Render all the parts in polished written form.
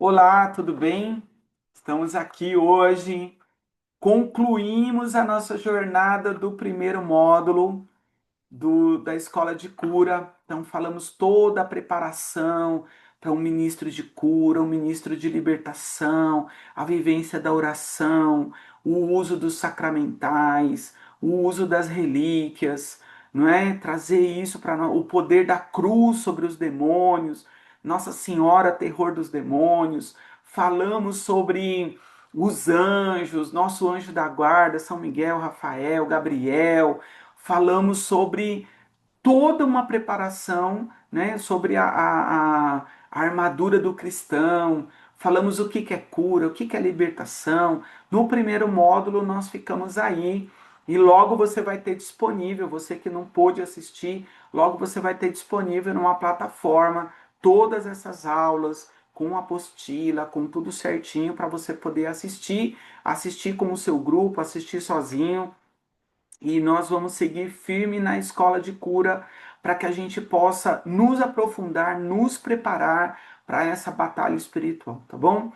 Olá, tudo bem? Estamos aqui hoje. Concluímos a nossa jornada do primeiro módulo da escola de cura. Então, falamos toda a preparação para um ministro de cura, um ministro de libertação, a vivência da oração, o uso dos sacramentais, o uso das relíquias, não é? Trazer isso para nós, o poder da cruz sobre os demônios, Nossa Senhora, terror dos demônios. Falamos sobre os anjos, nosso anjo da guarda, São Miguel, Rafael, Gabriel. Falamos sobre toda uma preparação, né, sobre a armadura do cristão, falamos o que é cura, o que é libertação. No primeiro módulo nós ficamos aí e logo você vai ter disponível, você que não pôde assistir, logo você vai ter disponível numa plataforma todas essas aulas com apostila, com tudo certinho para você poder assistir com o seu grupo, assistir sozinho, e nós vamos seguir firme na escola de cura para que a gente possa nos aprofundar, nos preparar para essa batalha espiritual, tá bom?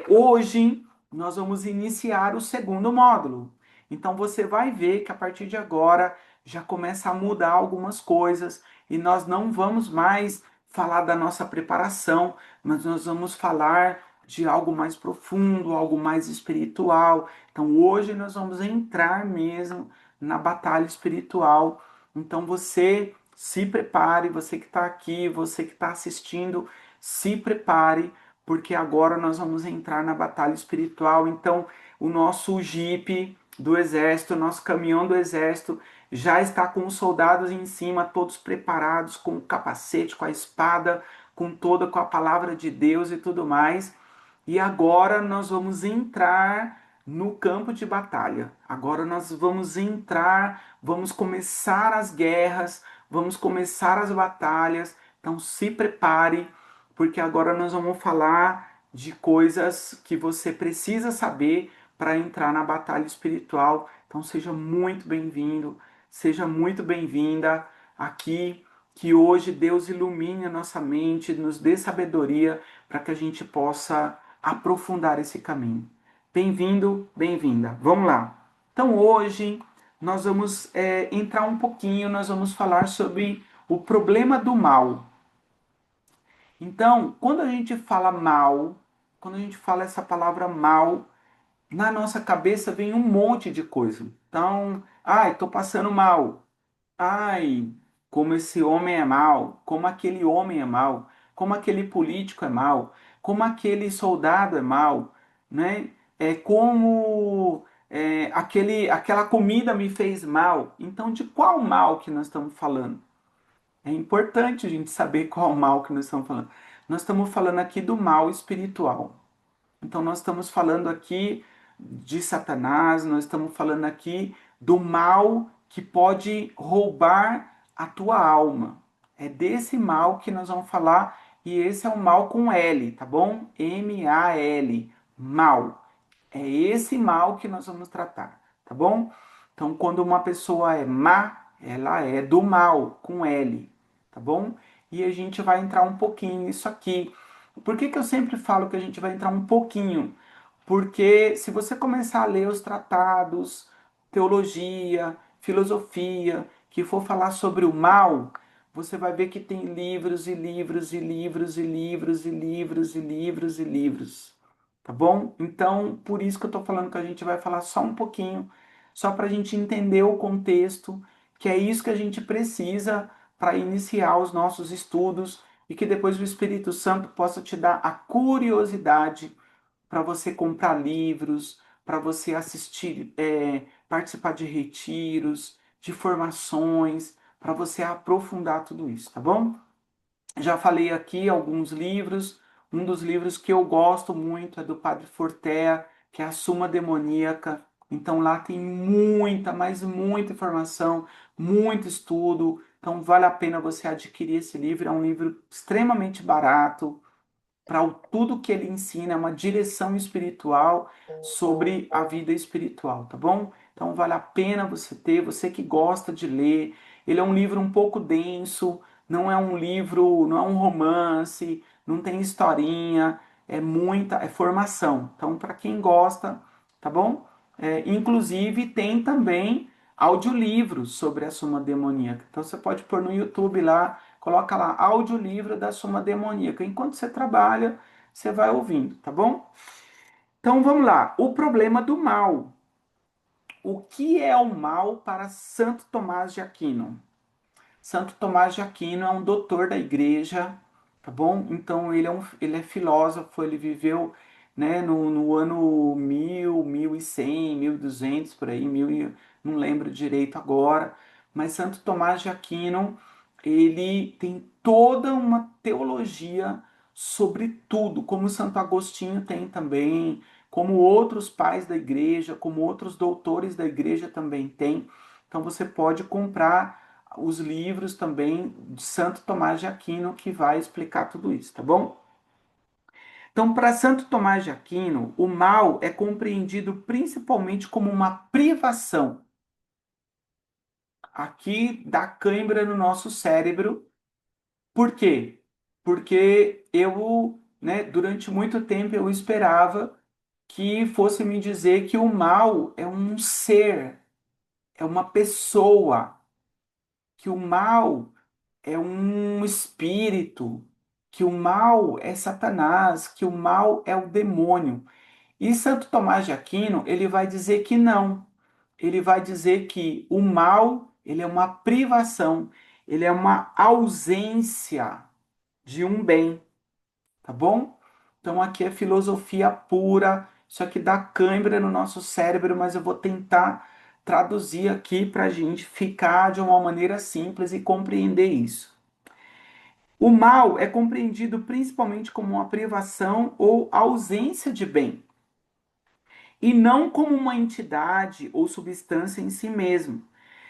Hoje nós vamos iniciar o segundo módulo. Então você vai ver que a partir de agora já começa a mudar algumas coisas e nós não vamos mais falar da nossa preparação, mas nós vamos falar de algo mais profundo, algo mais espiritual. Então hoje nós vamos entrar mesmo na batalha espiritual. Então você se prepare, você que está aqui, você que está assistindo, se prepare, porque agora nós vamos entrar na batalha espiritual. Então o nosso jipe do exército, o nosso caminhão do exército já está com os soldados em cima, todos preparados, com o capacete, com a espada, com a palavra de Deus e tudo mais. E agora nós vamos entrar no campo de batalha. Agora nós vamos entrar, vamos começar as guerras, vamos começar as batalhas. Então se prepare, porque agora nós vamos falar de coisas que você precisa saber para entrar na batalha espiritual. Então seja muito bem-vindo, seja muito bem-vinda aqui. Que hoje Deus ilumine a nossa mente, nos dê sabedoria para que a gente possa aprofundar esse caminho. Bem-vindo, bem-vinda. Vamos lá. Então hoje nós vamos entrar um pouquinho, nós vamos falar sobre o problema do mal. Então, quando a gente fala mal, quando a gente fala essa palavra mal, na nossa cabeça vem um monte de coisa. Então, ai, tô passando mal. Ai, como esse homem é mau, como aquele homem é mau, como aquele político é mau, como aquele soldado é mau, né? Aquela comida me fez mal. Então, de qual mal que nós estamos falando? É importante a gente saber qual mal que nós estamos falando. Nós estamos falando aqui do mal espiritual. Então, nós estamos falando aqui de Satanás, nós estamos falando aqui do mal que pode roubar a tua alma. É desse mal que nós vamos falar, e esse é o mal com L, tá bom? M-A-L, mal. É esse mal que nós vamos tratar, tá bom? Então, quando uma pessoa é má, ela é do mal, com L, tá bom? E a gente vai entrar um pouquinho nisso aqui. Por que eu sempre falo que a gente vai entrar um pouquinho? Porque se você começar a ler os tratados, teologia, filosofia, que for falar sobre o mal, você vai ver que tem livros e livros e livros e livros e livros e livros e livros. Tá bom? Então, por isso que eu tô falando que a gente vai falar só um pouquinho, só para a gente entender o contexto, que é isso que a gente precisa para iniciar os nossos estudos e que depois o Espírito Santo possa te dar a curiosidade para você comprar livros, para você assistir, participar de retiros, de formações, para você aprofundar tudo isso, tá bom? Já falei aqui alguns livros. Um dos livros que eu gosto muito é do Padre Fortea, que é a Suma Demoníaca. Então lá tem muita, mas muita informação, muito estudo. Então vale a pena você adquirir esse livro. É um livro extremamente barato para tudo que ele ensina, é uma direção espiritual sobre a vida espiritual, tá bom? Então vale a pena você ter, você que gosta de ler. Ele é um livro um pouco denso, não é um livro, não é um romance, não tem historinha. é formação. Então, para quem gosta, tá bom? Inclusive, tem também audiolivros sobre a Suma Demoníaca. Então, você pode pôr no YouTube lá, coloca lá, audiolivro da Suma Demoníaca. Enquanto você trabalha, você vai ouvindo, tá bom? Então, vamos lá. O problema do mal. O que é o mal para Santo Tomás de Aquino? Santo Tomás de Aquino é um doutor da igreja, tá bom? Então ele é filósofo, ele viveu, né, no ano 1100, 1200 por aí, não lembro direito agora, mas Santo Tomás de Aquino, ele tem toda uma teologia sobre tudo, como Santo Agostinho tem também, como outros pais da igreja, como outros doutores da igreja também tem. Então você pode comprar os livros também de Santo Tomás de Aquino que vai explicar tudo isso, tá bom? Então, para Santo Tomás de Aquino, o mal é compreendido principalmente como uma privação. Aqui dá cãibra no nosso cérebro. Por quê? Porque eu, né, durante muito tempo eu esperava que fosse me dizer que o mal é um ser, é uma pessoa, que o mal é um espírito, que o mal é Satanás, que o mal é o demônio. E Santo Tomás de Aquino, ele vai dizer que não. Ele vai dizer que o mal, ele é uma privação, ele é uma ausência de um bem, tá bom? Então aqui é filosofia pura, isso aqui dá cãibra no nosso cérebro, mas eu vou tentar traduzir aqui para a gente ficar de uma maneira simples e compreender isso. O mal é compreendido principalmente como uma privação ou ausência de bem, e não como uma entidade ou substância em si mesmo.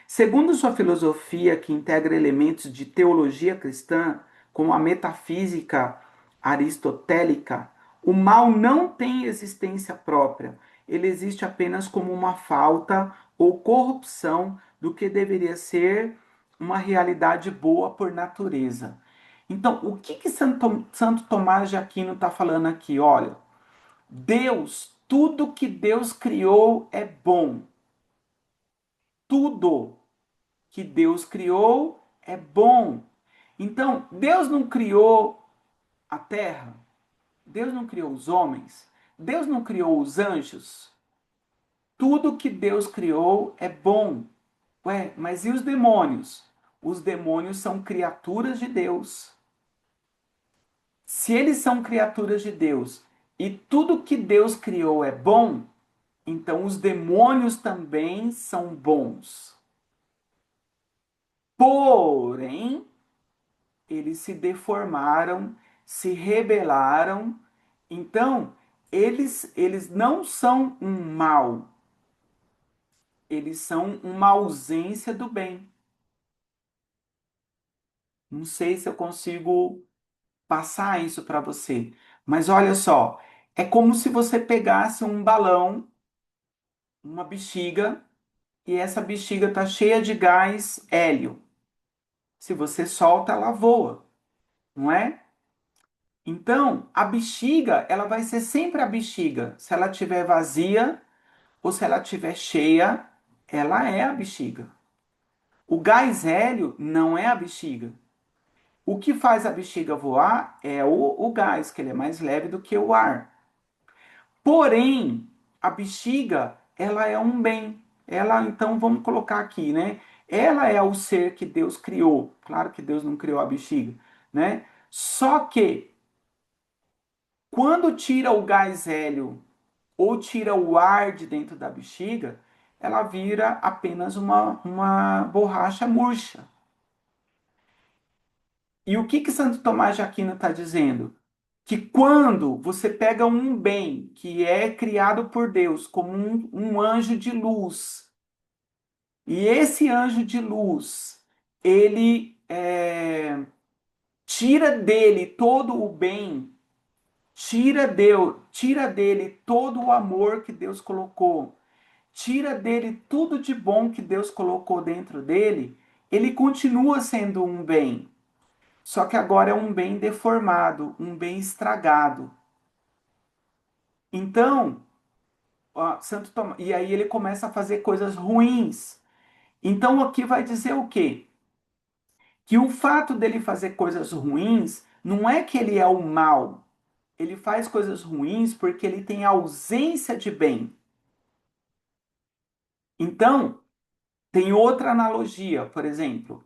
Segundo sua filosofia, que integra elementos de teologia cristã, como a metafísica aristotélica, o mal não tem existência própria. Ele existe apenas como uma falta ou corrupção do que deveria ser uma realidade boa por natureza. Então, o que Santo Tomás de Aquino está falando aqui? Olha, Deus, tudo que Deus criou é bom. Tudo que Deus criou é bom. Então, Deus não criou a terra, Deus não criou os homens, Deus não criou os anjos. Tudo que Deus criou é bom. Ué, mas e os demônios? Os demônios são criaturas de Deus. Se eles são criaturas de Deus e tudo que Deus criou é bom, então os demônios também são bons. Porém, eles se deformaram, se rebelaram. Então, eles não são um mal, eles são uma ausência do bem. Não sei se eu consigo passar isso para você, mas olha só, é como se você pegasse um balão, uma bexiga, e essa bexiga está cheia de gás hélio. Se você solta, ela voa, não é? Então, a bexiga, ela vai ser sempre a bexiga. Se ela estiver vazia ou se ela estiver cheia, ela é a bexiga. O gás hélio não é a bexiga. O que faz a bexiga voar é o gás, que ele é mais leve do que o ar. Porém, a bexiga, ela é um bem. Ela, então, vamos colocar aqui, né? Ela é o ser que Deus criou. Claro que Deus não criou a bexiga, né? Só que quando tira o gás hélio ou tira o ar de dentro da bexiga, ela vira apenas uma borracha murcha. E o que Santo Tomás de Aquino está dizendo? Que quando você pega um bem que é criado por Deus como um anjo de luz, e esse anjo de luz, ele tira dele todo o bem, tira dele todo o amor que Deus colocou, tira dele tudo de bom que Deus colocou dentro dele, ele continua sendo um bem. Só que agora é um bem deformado, um bem estragado. Então, ó, Santo Tomás, e aí ele começa a fazer coisas ruins. Então aqui vai dizer o quê? Que o fato dele fazer coisas ruins não é que ele é o mal. Ele faz coisas ruins porque ele tem ausência de bem. Então, tem outra analogia, por exemplo,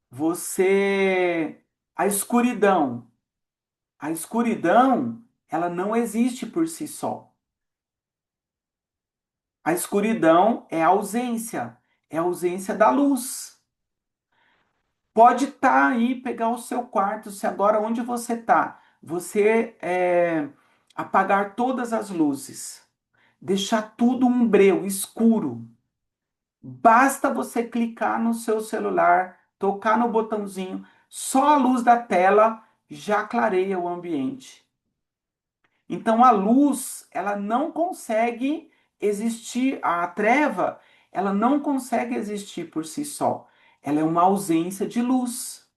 você a escuridão. A escuridão, ela não existe por si só. A escuridão é a ausência da luz. Pode estar aí, pegar o seu quarto, se agora onde você está, apagar todas as luzes, deixar tudo um breu, escuro. Basta você clicar no seu celular, tocar no botãozinho, só a luz da tela já clareia o ambiente. Então a luz, ela não consegue existir, a treva, ela não consegue existir por si só. Ela é uma ausência de luz.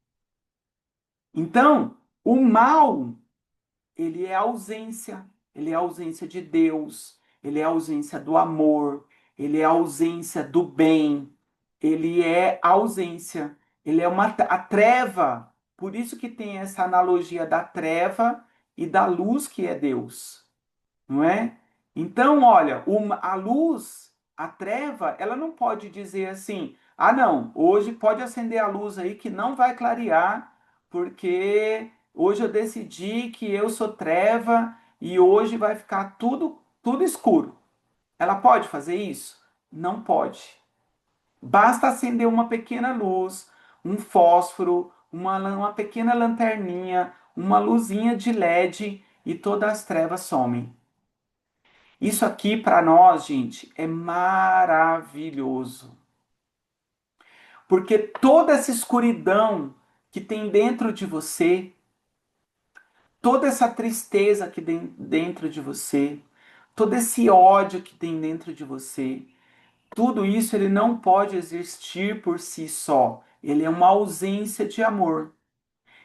Então, o mal, ele é ausência de Deus, ele é ausência do amor, ele é ausência do bem, ele é ausência, ele é a treva. Por isso que tem essa analogia da treva e da luz que é Deus, não é? Então, olha, a luz, a treva, ela não pode dizer assim: ah, não, hoje pode acender a luz aí que não vai clarear, porque hoje eu decidi que eu sou treva e hoje vai ficar tudo escuro. Ela pode fazer isso? Não pode. Basta acender uma pequena luz, um fósforo, uma pequena lanterninha, uma luzinha de LED e todas as trevas somem. Isso aqui para nós, gente, é maravilhoso. Porque toda essa escuridão que tem dentro de você, toda essa tristeza que tem dentro de você, todo esse ódio que tem dentro de você, tudo isso ele não pode existir por si só. Ele é uma ausência de amor.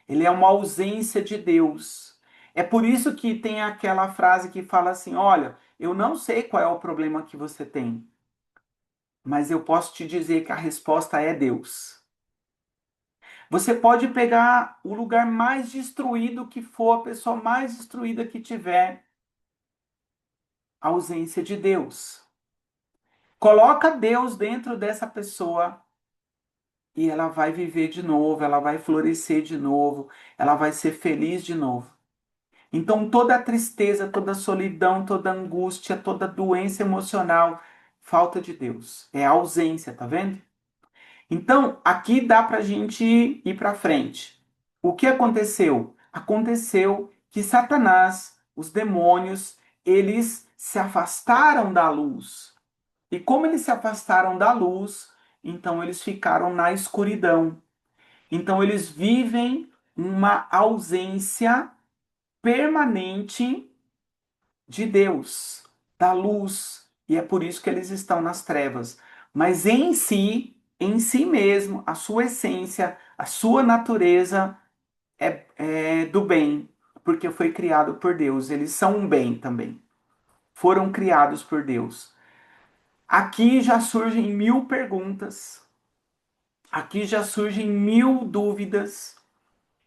Ele é uma ausência de Deus. É por isso que tem aquela frase que fala assim: olha, eu não sei qual é o problema que você tem, mas eu posso te dizer que a resposta é Deus. Você pode pegar o lugar mais destruído que for, a pessoa mais destruída que tiver, a ausência de Deus. Coloca Deus dentro dessa pessoa e ela vai viver de novo, ela vai florescer de novo, ela vai ser feliz de novo. Então, toda a tristeza, toda a solidão, toda a angústia, toda a doença emocional, falta de Deus. É a ausência, tá vendo? Então, aqui dá para a gente ir para frente. O que aconteceu? Aconteceu que Satanás, os demônios, eles se afastaram da luz. E como eles se afastaram da luz, então eles ficaram na escuridão. Então eles vivem uma ausência permanente de Deus, da luz, e é por isso que eles estão nas trevas. Mas em si mesmo, a sua essência, a sua natureza é do bem, porque foi criado por Deus. Eles são um bem também. Foram criados por Deus. Aqui já surgem mil perguntas, aqui já surgem mil dúvidas.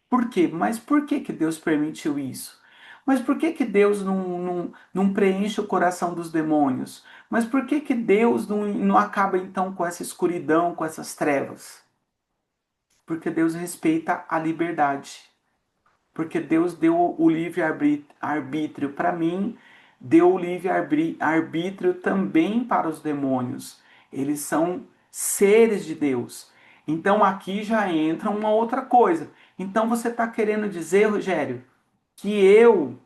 Por quê? Mas por que que Deus permitiu isso? Mas por que que Deus não preenche o coração dos demônios? Mas por que que Deus não acaba então com essa escuridão, com essas trevas? Porque Deus respeita a liberdade. Porque Deus deu o livre-arbítrio para mim, deu o livre-arbítrio também para os demônios. Eles são seres de Deus. Então aqui já entra uma outra coisa. Então você está querendo dizer, Rogério, que eu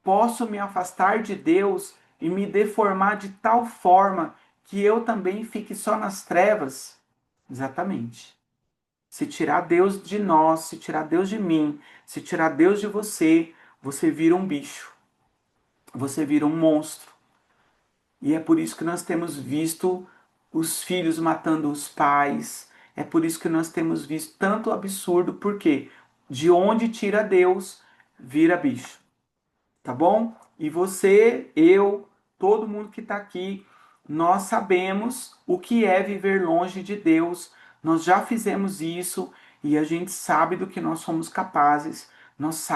posso me afastar de Deus e me deformar de tal forma que eu também fique só nas trevas? Exatamente. Se tirar Deus de nós, se tirar Deus de mim, se tirar Deus de você, você vira um bicho, você vira um monstro. E é por isso que nós temos visto os filhos matando os pais, é por isso que nós temos visto tanto absurdo, porque de onde tira Deus, vira bicho. tá bom? E você, eu, todo mundo que está aqui, nós sabemos o que é viver longe de Deus. Nós já fizemos isso e a gente sabe do que nós somos capazes. Nós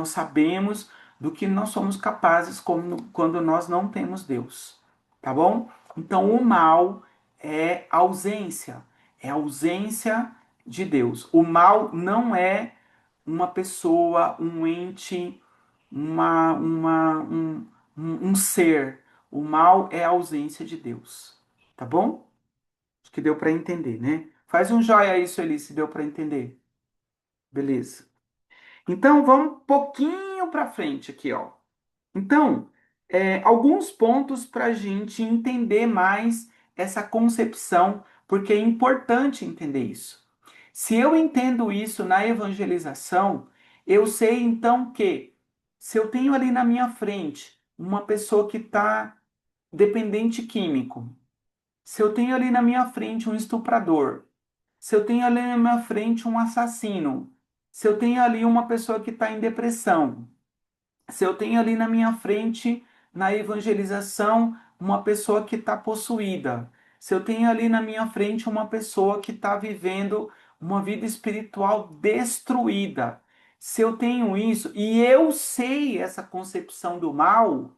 sabemos do que nós somos capazes quando nós não temos Deus, tá bom? Então o mal é ausência de Deus. O mal não é uma pessoa, um ente, um ser. O mal é a ausência de Deus. Tá bom? Acho que deu para entender, né? Faz um joia aí, Sueli, se deu para entender. Beleza. Então, vamos um pouquinho para frente aqui, ó. Então, alguns pontos para a gente entender mais essa concepção, porque é importante entender isso. Se eu entendo isso na evangelização, eu sei então que se eu tenho ali na minha frente uma pessoa que está dependente químico, se eu tenho ali na minha frente um estuprador, se eu tenho ali na minha frente um assassino, se eu tenho ali uma pessoa que está em depressão, se eu tenho ali na minha frente, na evangelização, uma pessoa que está possuída, se eu tenho ali na minha frente uma pessoa que está vivendo uma vida espiritual destruída, se eu tenho isso e eu sei essa concepção do mal,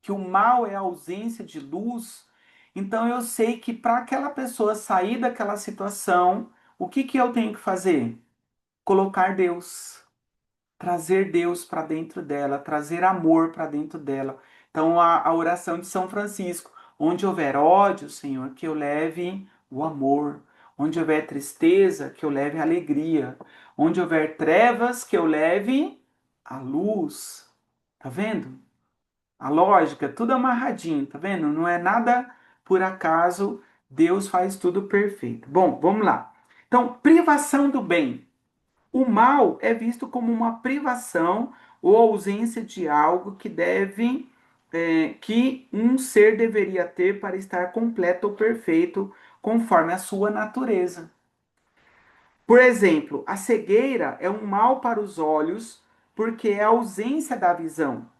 que o mal é a ausência de luz, então eu sei que para aquela pessoa sair daquela situação, o que que eu tenho que fazer? Colocar Deus, trazer Deus para dentro dela, trazer amor para dentro dela. Então, a oração de São Francisco: onde houver ódio, Senhor, que eu leve o amor. Onde houver tristeza, que eu leve a alegria. Onde houver trevas, que eu leve a luz. Tá vendo? A lógica, tudo amarradinho, tá vendo? Não é nada por acaso, Deus faz tudo perfeito. Bom, vamos lá. Então, privação do bem. O mal é visto como uma privação ou ausência de algo que um ser deveria ter para estar completo ou perfeito, conforme a sua natureza. Por exemplo, a cegueira é um mal para os olhos, porque é a ausência da visão,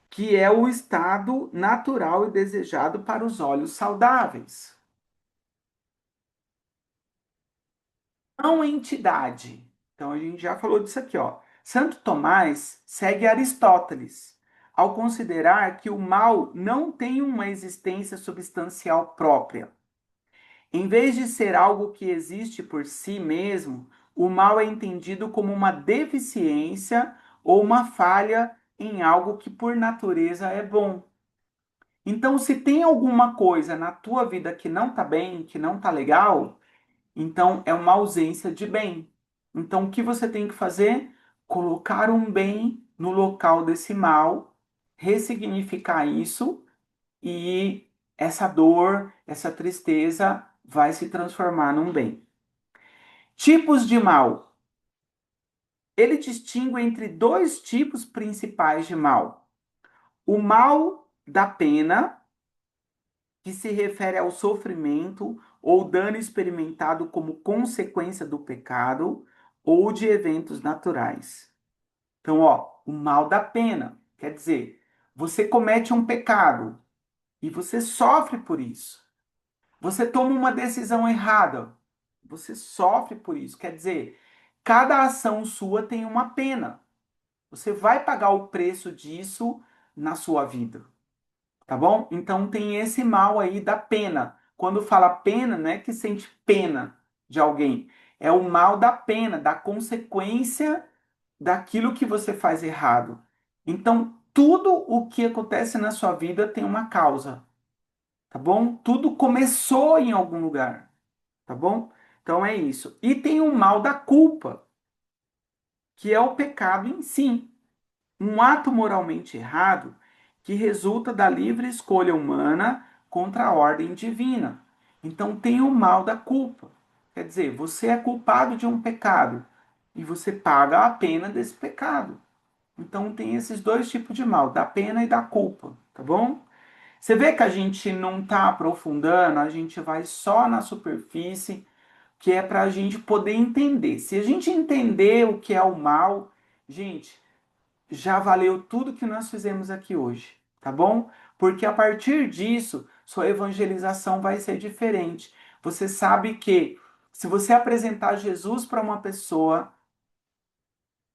que é o estado natural e desejado para os olhos saudáveis. Não entidade. Então a gente já falou disso aqui, ó. Santo Tomás segue Aristóteles ao considerar que o mal não tem uma existência substancial própria. Em vez de ser algo que existe por si mesmo, o mal é entendido como uma deficiência ou uma falha em algo que por natureza é bom. Então, se tem alguma coisa na tua vida que não tá bem, que não tá legal, então, é uma ausência de bem. Então, o que você tem que fazer? Colocar um bem no local desse mal, ressignificar isso e essa dor, essa tristeza vai se transformar num bem. Tipos de mal. Ele distingue entre dois tipos principais de mal: o mal da pena, que se refere ao sofrimento ou dano experimentado como consequência do pecado ou de eventos naturais. Então, ó, o mal da pena, quer dizer, você comete um pecado e você sofre por isso. Você toma uma decisão errada, você sofre por isso. Quer dizer, cada ação sua tem uma pena. Você vai pagar o preço disso na sua vida. Tá bom? Então tem esse mal aí da pena. Quando fala pena, não é que sente pena de alguém. É o mal da pena, da consequência daquilo que você faz errado. Então, tudo o que acontece na sua vida tem uma causa, tá bom? Tudo começou em algum lugar, tá bom? Então é isso. E tem o mal da culpa, que é o pecado em si. Um ato moralmente errado que resulta da livre escolha humana contra a ordem divina. Então tem o mal da culpa. Quer dizer, você é culpado de um pecado e você paga a pena desse pecado. Então tem esses dois tipos de mal, da pena e da culpa, tá bom? Você vê que a gente não está aprofundando, a gente vai só na superfície, que é para a gente poder entender. Se a gente entender o que é o mal, gente, já valeu tudo que nós fizemos aqui hoje, tá bom? Porque a partir disso, sua evangelização vai ser diferente. Você sabe que se você apresentar Jesus para uma pessoa,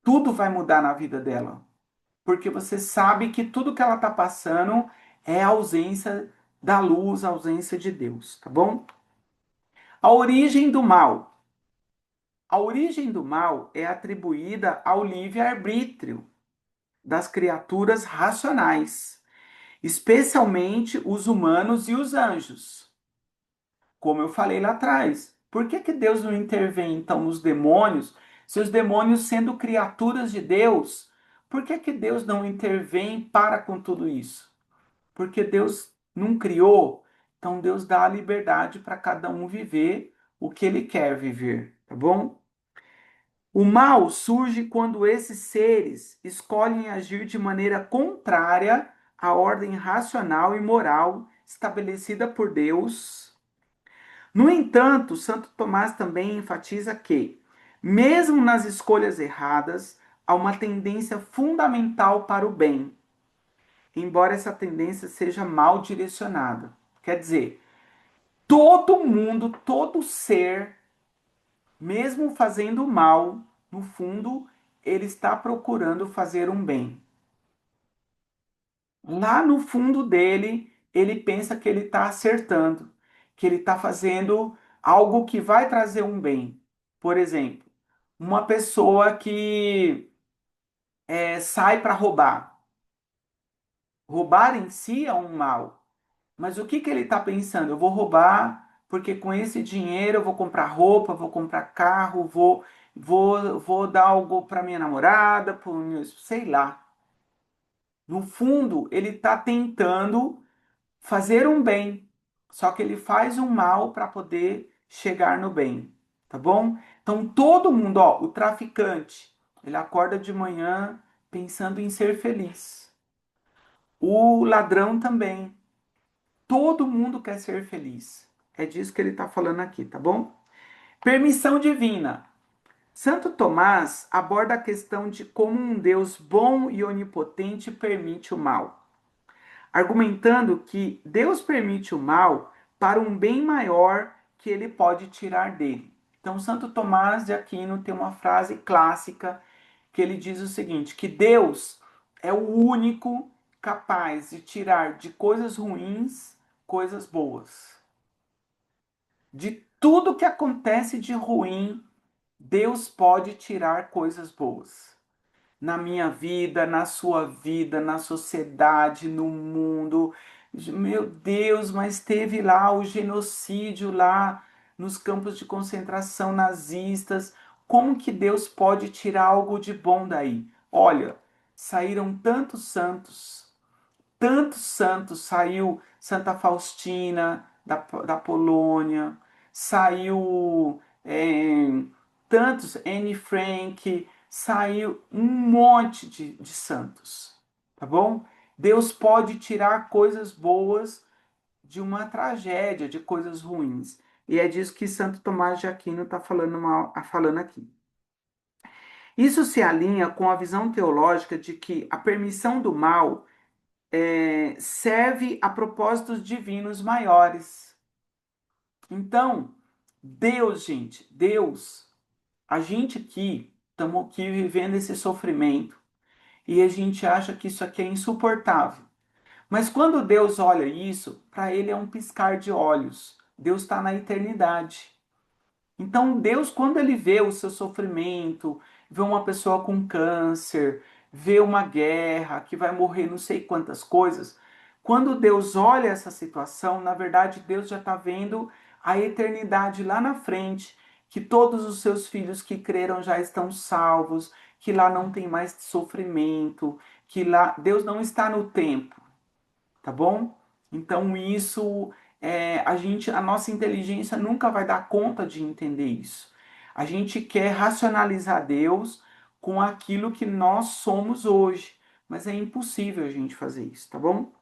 tudo vai mudar na vida dela. Porque você sabe que tudo que ela está passando é a ausência da luz, a ausência de Deus, tá bom? A origem do mal. A origem do mal é atribuída ao livre-arbítrio das criaturas racionais, especialmente os humanos e os anjos. Como eu falei lá atrás, por que que Deus não intervém então nos demônios, se os demônios sendo criaturas de Deus, por que que Deus não intervém para com tudo isso? Porque Deus não criou, então Deus dá a liberdade para cada um viver o que ele quer viver, tá bom? O mal surge quando esses seres escolhem agir de maneira contrária à ordem racional e moral estabelecida por Deus. No entanto, Santo Tomás também enfatiza que, mesmo nas escolhas erradas, há uma tendência fundamental para o bem, embora essa tendência seja mal direcionada. Quer dizer, todo mundo, todo ser, mesmo fazendo mal, no fundo, ele está procurando fazer um bem. Lá no fundo dele, ele pensa que ele está acertando, que ele está fazendo algo que vai trazer um bem. Por exemplo, uma pessoa que sai para roubar. Roubar em si é um mal. Mas o que que ele está pensando? Eu vou roubar porque com esse dinheiro eu vou comprar roupa, vou comprar carro, vou dar algo para minha namorada, para sei lá. No fundo, ele está tentando fazer um bem, só que ele faz um mal para poder chegar no bem, tá bom? Então todo mundo, ó, o traficante, ele acorda de manhã pensando em ser feliz. O ladrão também. Todo mundo quer ser feliz. É disso que ele está falando aqui, tá bom? Permissão divina. Santo Tomás aborda a questão de como um Deus bom e onipotente permite o mal, argumentando que Deus permite o mal para um bem maior que ele pode tirar dele. Então, Santo Tomás de Aquino tem uma frase clássica que ele diz o seguinte: que Deus é o único capaz de tirar de coisas ruins coisas boas. De tudo que acontece de ruim, Deus pode tirar coisas boas. Na minha vida, na sua vida, na sociedade, no mundo. Meu Deus, mas teve lá o genocídio lá nos campos de concentração nazistas. Como que Deus pode tirar algo de bom daí? Olha, saíram tantos santos, saiu Santa Faustina da Polônia, saiu tantos, Anne Frank, saiu um monte de santos, tá bom? Deus pode tirar coisas boas de uma tragédia, de coisas ruins. E é disso que Santo Tomás de Aquino está falando aqui. Isso se alinha com a visão teológica de que a permissão do mal serve a propósitos divinos maiores. Então, Deus, gente, Deus, a gente aqui, estamos aqui vivendo esse sofrimento e a gente acha que isso aqui é insuportável. Mas quando Deus olha isso, para ele é um piscar de olhos. Deus está na eternidade. Então, Deus, quando ele vê o seu sofrimento, vê uma pessoa com câncer, vê uma guerra, que vai morrer não sei quantas coisas, quando Deus olha essa situação, na verdade, Deus já está vendo a eternidade lá na frente, que todos os seus filhos que creram já estão salvos, que lá não tem mais sofrimento, que lá Deus não está no tempo, tá bom? Então isso a nossa inteligência nunca vai dar conta de entender isso. A gente quer racionalizar Deus com aquilo que nós somos hoje, mas é impossível a gente fazer isso, tá bom?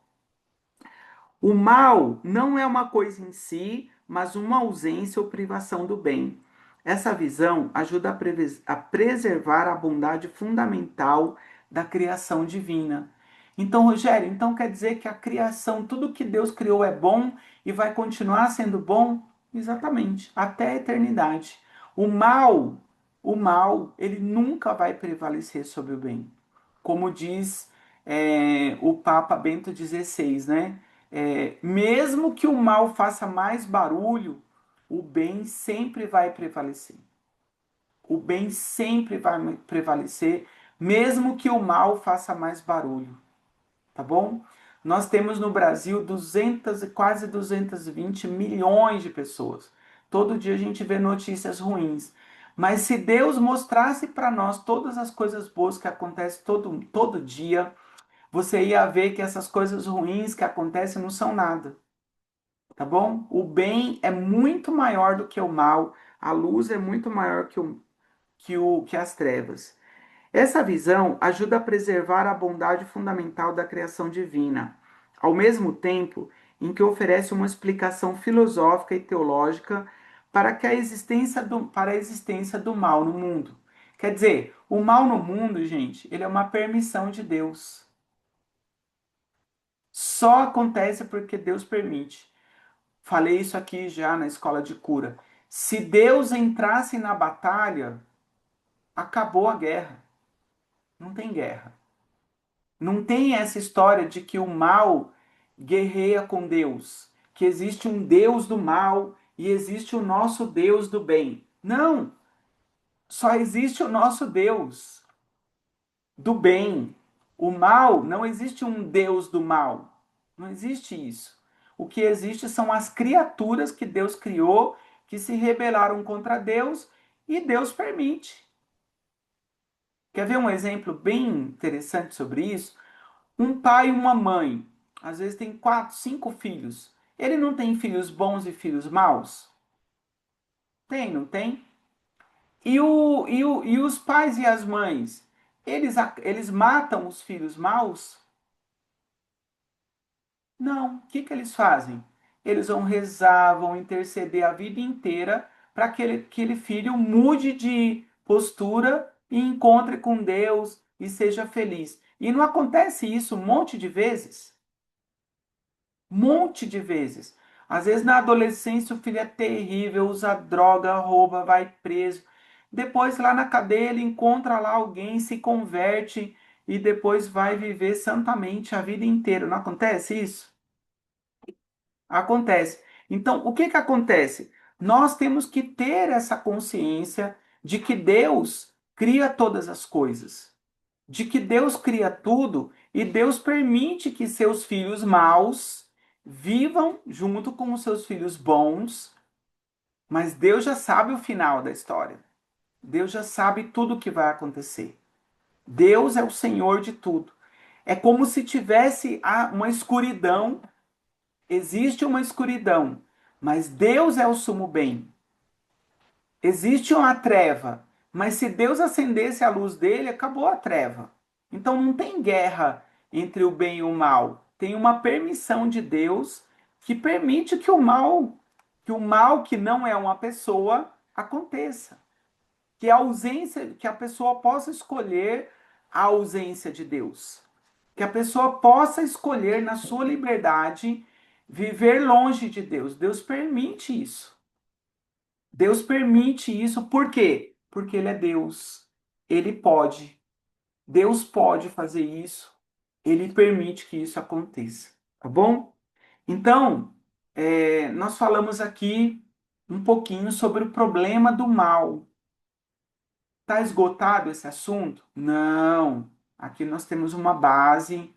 O mal não é uma coisa em si, mas uma ausência ou privação do bem. Essa visão ajuda a preservar a bondade fundamental da criação divina. Então, Rogério, então quer dizer que a criação, tudo que Deus criou é bom e vai continuar sendo bom? Exatamente, até a eternidade. O mal, o mal, ele nunca vai prevalecer sobre o bem. Como diz o Papa Bento XVI, né? Mesmo que o mal faça mais barulho, o bem sempre vai prevalecer. O bem sempre vai prevalecer, mesmo que o mal faça mais barulho, tá bom? Nós temos no Brasil 200, quase 220 milhões de pessoas. Todo dia a gente vê notícias ruins. Mas se Deus mostrasse para nós todas as coisas boas que acontecem todo dia, você ia ver que essas coisas ruins que acontecem não são nada, tá bom? O bem é muito maior do que o mal, a luz é muito maior que as trevas. Essa visão ajuda a preservar a bondade fundamental da criação divina, ao mesmo tempo em que oferece uma explicação filosófica e teológica para a existência do mal no mundo. Quer dizer, o mal no mundo, gente, ele é uma permissão de Deus. Só acontece porque Deus permite. Falei isso aqui já na escola de cura. Se Deus entrasse na batalha, acabou a guerra. Não tem guerra. Não tem essa história de que o mal guerreia com Deus, que existe um Deus do mal e existe o nosso Deus do bem. Não, só existe o nosso Deus do bem. O mal, não existe um Deus do mal. Não existe isso. O que existe são as criaturas que Deus criou, que se rebelaram contra Deus e Deus permite. Quer ver um exemplo bem interessante sobre isso? Um pai e uma mãe, às vezes tem 4, 5 filhos. Ele não tem filhos bons e filhos maus? Tem, não tem? E os pais e as mães, eles matam os filhos maus? Não. O que que eles fazem? Eles vão rezar, vão interceder a vida inteira para que aquele filho mude de postura e encontre com Deus e seja feliz. E não acontece isso um monte de vezes? Monte de vezes. Às vezes na adolescência o filho é terrível, usa droga, rouba, vai preso. Depois lá na cadeia ele encontra lá alguém, se converte e depois vai viver santamente a vida inteira. Não acontece isso? Acontece. Então, o que que acontece? Nós temos que ter essa consciência de que Deus cria todas as coisas, de que Deus cria tudo e Deus permite que seus filhos maus vivam junto com os seus filhos bons, mas Deus já sabe o final da história. Deus já sabe tudo o que vai acontecer. Deus é o Senhor de tudo. É como se tivesse uma escuridão, existe uma escuridão, mas Deus é o sumo bem. Existe uma treva, mas se Deus acendesse a luz dele, acabou a treva. Então não tem guerra entre o bem e o mal. Tem uma permissão de Deus que permite que o mal que não é uma pessoa aconteça. Que a ausência, que a pessoa possa escolher a ausência de Deus. Que a pessoa possa escolher na sua liberdade viver longe de Deus. Deus permite isso. Deus permite isso, por quê? Porque Ele é Deus. Ele pode. Deus pode fazer isso. Ele permite que isso aconteça. Tá bom? Então, nós falamos aqui um pouquinho sobre o problema do mal. Está esgotado esse assunto? Não. Aqui nós temos uma base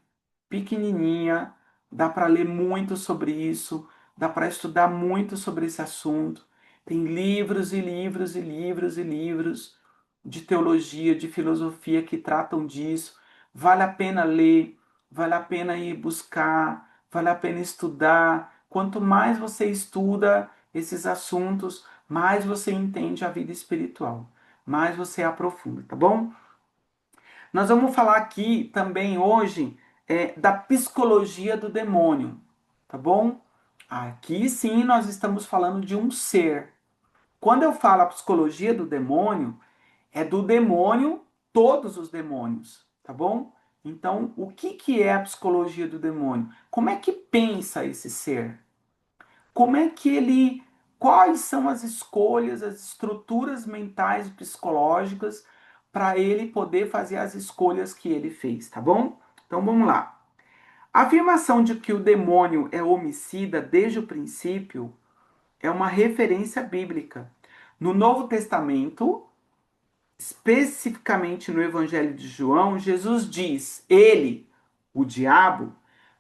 pequenininha, dá para ler muito sobre isso, dá para estudar muito sobre esse assunto. Tem livros e livros e livros e livros de teologia, de filosofia que tratam disso. Vale a pena ler, vale a pena ir buscar, vale a pena estudar. Quanto mais você estuda esses assuntos, mais você entende a vida espiritual, mais você aprofunda, tá bom? Nós vamos falar aqui também hoje da psicologia do demônio, tá bom? Aqui sim nós estamos falando de um ser. Quando eu falo a psicologia do demônio, é do demônio, todos os demônios, tá bom? Então, o que que é a psicologia do demônio? Como é que pensa esse ser? Como é que ele, quais são as escolhas, as estruturas mentais e psicológicas para ele poder fazer as escolhas que ele fez, tá bom? Então vamos lá. A afirmação de que o demônio é homicida desde o princípio é uma referência bíblica. No Novo Testamento, especificamente no Evangelho de João, Jesus diz: ele, o diabo,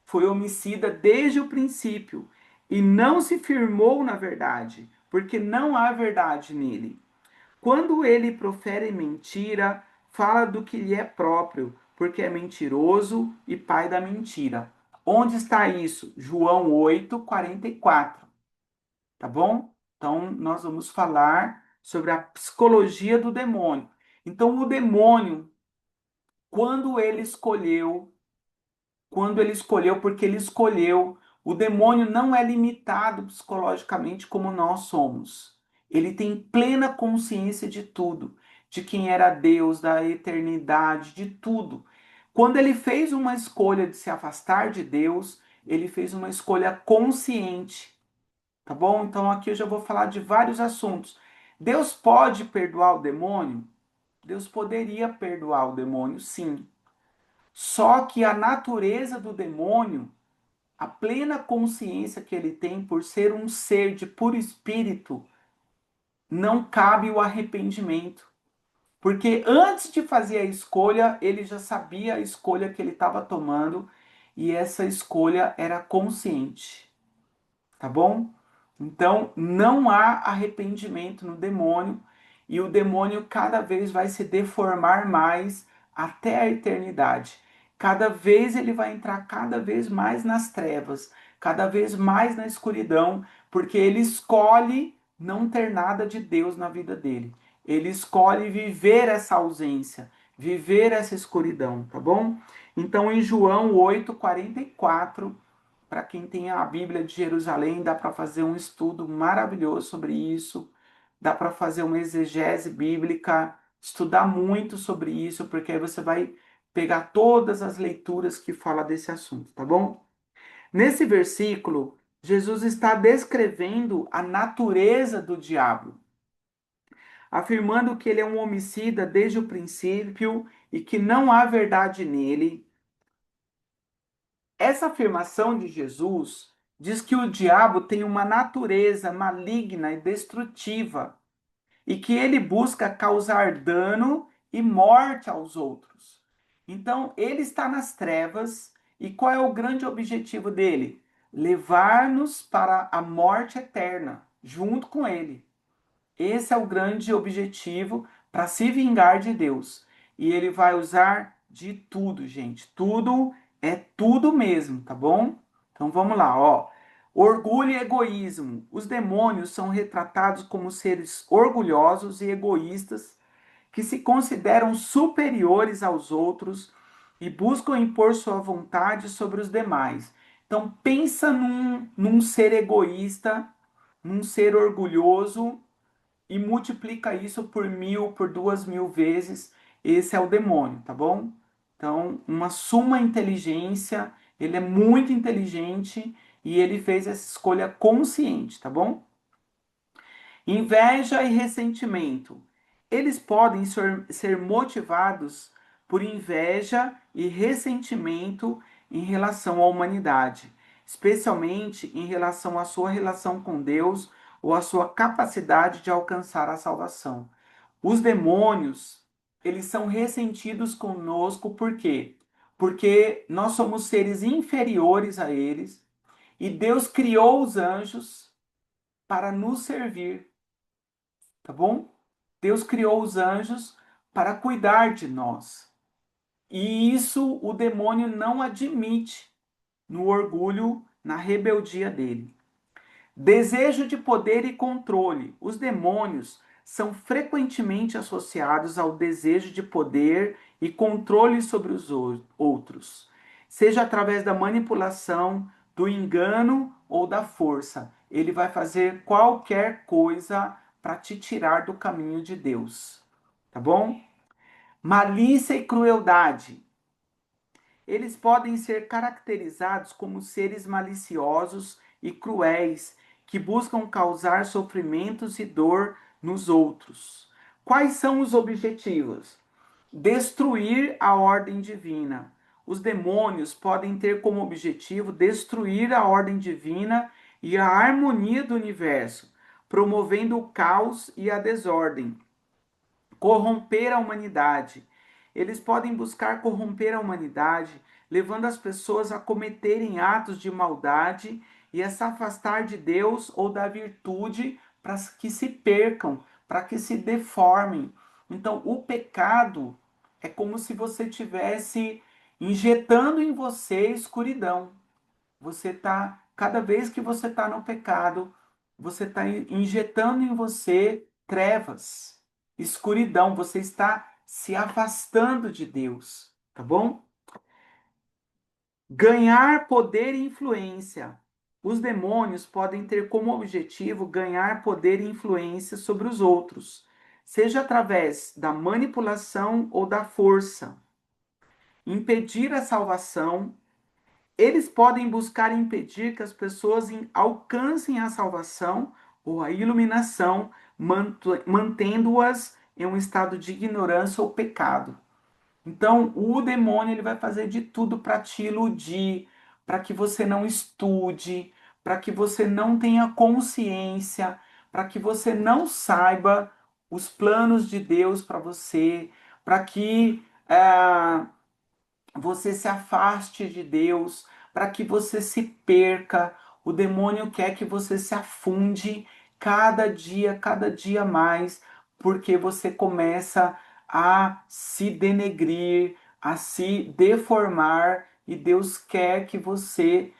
foi homicida desde o princípio e não se firmou na verdade, porque não há verdade nele. Quando ele profere mentira, fala do que lhe é próprio, porque é mentiroso e pai da mentira. Onde está isso? João 8:44. Tá bom? Então, nós vamos falar sobre a psicologia do demônio. Então, o demônio, quando ele escolheu, porque ele escolheu, o demônio não é limitado psicologicamente como nós somos. Ele tem plena consciência de tudo, de quem era Deus, da eternidade, de tudo. Quando ele fez uma escolha de se afastar de Deus, ele fez uma escolha consciente. Tá bom? Então aqui eu já vou falar de vários assuntos. Deus pode perdoar o demônio? Deus poderia perdoar o demônio, sim. Só que a natureza do demônio, a plena consciência que ele tem por ser um ser de puro espírito, não cabe o arrependimento. Porque antes de fazer a escolha, ele já sabia a escolha que ele estava tomando e essa escolha era consciente. Tá bom? Então, não há arrependimento no demônio e o demônio cada vez vai se deformar mais até a eternidade. Cada vez ele vai entrar cada vez mais nas trevas, cada vez mais na escuridão, porque ele escolhe não ter nada de Deus na vida dele. Ele escolhe viver essa ausência, viver essa escuridão, tá bom? Então, em João 8:44, para quem tem a Bíblia de Jerusalém, dá para fazer um estudo maravilhoso sobre isso. Dá para fazer uma exegese bíblica, estudar muito sobre isso, porque aí você vai pegar todas as leituras que fala desse assunto, tá bom? Nesse versículo, Jesus está descrevendo a natureza do diabo, afirmando que ele é um homicida desde o princípio e que não há verdade nele. Essa afirmação de Jesus diz que o diabo tem uma natureza maligna e destrutiva e que ele busca causar dano e morte aos outros. Então, ele está nas trevas e qual é o grande objetivo dele? Levar-nos para a morte eterna, junto com ele. Esse é o grande objetivo para se vingar de Deus. E ele vai usar de tudo, gente. Tudo é tudo mesmo, tá bom? Então vamos lá, ó. Orgulho e egoísmo. Os demônios são retratados como seres orgulhosos e egoístas que se consideram superiores aos outros e buscam impor sua vontade sobre os demais. Então pensa num ser egoísta, num ser orgulhoso e multiplica isso por 1.000, por 2.000 vezes. Esse é o demônio, tá bom? Então, uma suma inteligência, ele é muito inteligente e ele fez essa escolha consciente, tá bom? Inveja e ressentimento. Eles podem ser motivados por inveja e ressentimento em relação à humanidade, especialmente em relação à sua relação com Deus ou à sua capacidade de alcançar a salvação. Os demônios, eles são ressentidos conosco por quê? Porque nós somos seres inferiores a eles e Deus criou os anjos para nos servir, tá bom? Deus criou os anjos para cuidar de nós. E isso o demônio não admite no orgulho, na rebeldia dele. Desejo de poder e controle. Os demônios são frequentemente associados ao desejo de poder e controle sobre os outros, seja através da manipulação, do engano ou da força. Ele vai fazer qualquer coisa para te tirar do caminho de Deus, tá bom? Malícia e crueldade. eles podem ser caracterizados como seres maliciosos e cruéis, que buscam causar sofrimentos e dor nos outros. Quais são os objetivos? Destruir a ordem divina. Os demônios podem ter como objetivo destruir a ordem divina e a harmonia do universo, promovendo o caos e a desordem, corromper a humanidade. Eles podem buscar corromper a humanidade, levando as pessoas a cometerem atos de maldade e a se afastar de Deus ou da virtude para que se percam, para que se deformem. Então, o pecado é como se você tivesse injetando em você escuridão. Você tá, cada vez que você está no pecado, você está injetando em você trevas, escuridão, você está se afastando de Deus, tá bom? Ganhar poder e influência. Os demônios podem ter como objetivo ganhar poder e influência sobre os outros, seja através da manipulação ou da força, impedir a salvação. Eles podem buscar impedir que as pessoas alcancem a salvação ou a iluminação, mantendo-as em um estado de ignorância ou pecado. Então, o demônio ele vai fazer de tudo para te iludir, para que você não estude, para que você não tenha consciência, para que você não saiba os planos de Deus para você, para que você se afaste de Deus, para que você se perca. O demônio quer que você se afunde cada dia mais, porque você começa a se denegrir, a se deformar, e Deus quer que você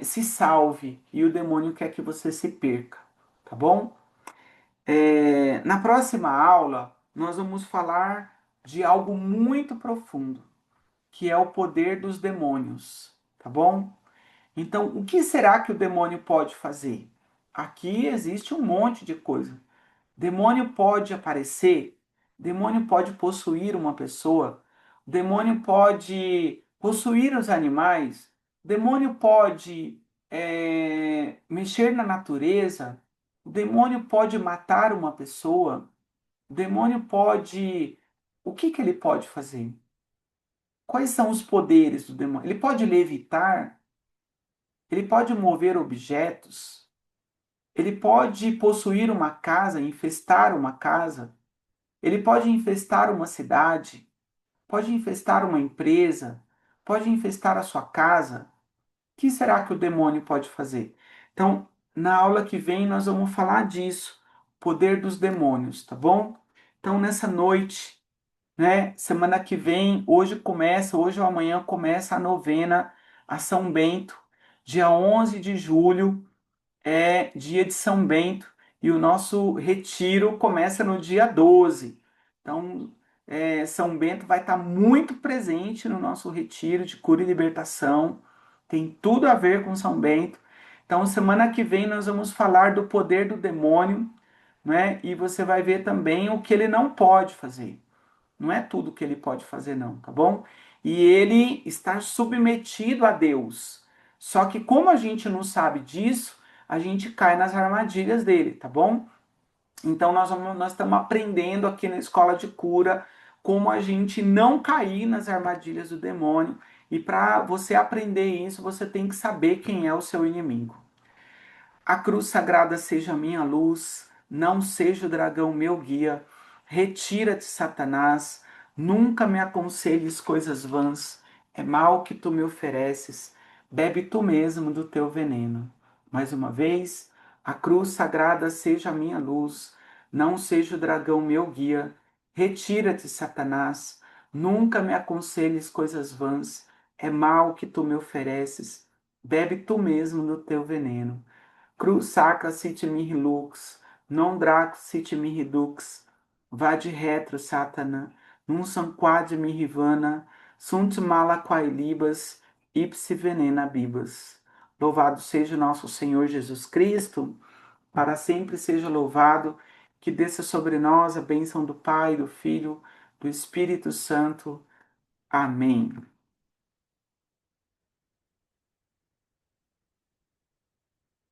se salve, e o demônio quer que você se perca, tá bom? Na próxima aula, nós vamos falar de algo muito profundo, que é o poder dos demônios, tá bom? Então, o que será que o demônio pode fazer? Aqui existe um monte de coisa. Demônio pode aparecer, demônio pode possuir uma pessoa, demônio pode possuir os animais, demônio pode mexer na natureza, o demônio pode matar uma pessoa, o demônio pode. O que ele pode fazer? Quais são os poderes do demônio? Ele pode levitar, ele pode mover objetos, ele pode possuir uma casa, infestar uma casa, ele pode infestar uma cidade, pode infestar uma empresa, pode infestar a sua casa. O que será que o demônio pode fazer? Então, na aula que vem, nós vamos falar disso, poder dos demônios, tá bom? Então, nessa noite, né? Semana que vem, hoje ou amanhã começa a novena a São Bento. Dia 11 de julho é dia de São Bento e o nosso retiro começa no dia 12. Então, São Bento vai estar muito presente no nosso retiro de cura e libertação. Tem tudo a ver com São Bento. Então, semana que vem nós vamos falar do poder do demônio, né? E você vai ver também o que ele não pode fazer. Não é tudo que ele pode fazer, não, tá bom? E ele está submetido a Deus. Só que como a gente não sabe disso, a gente cai nas armadilhas dele, tá bom? Então nós estamos aprendendo aqui na escola de cura como a gente não cair nas armadilhas do demônio. E para você aprender isso, você tem que saber quem é o seu inimigo. A cruz sagrada seja minha luz, não seja o dragão meu guia. Retira-te, Satanás, nunca me aconselhes coisas vãs. É mal que tu me ofereces, bebe tu mesmo do teu veneno. Mais uma vez, a cruz sagrada seja minha luz, não seja o dragão meu guia. Retira-te, Satanás, nunca me aconselhes coisas vãs. É mal que tu me ofereces, bebe tu mesmo do teu veneno. Cruz sacra sit mihi lux, non draco sit mihi dux, vade retro, Satana, num sanquad mihi vana, sunt mala quae libas, ipsi venena bibas. Louvado seja o nosso Senhor Jesus Cristo, para sempre seja louvado, que desça sobre nós a bênção do Pai, do Filho, do Espírito Santo. Amém.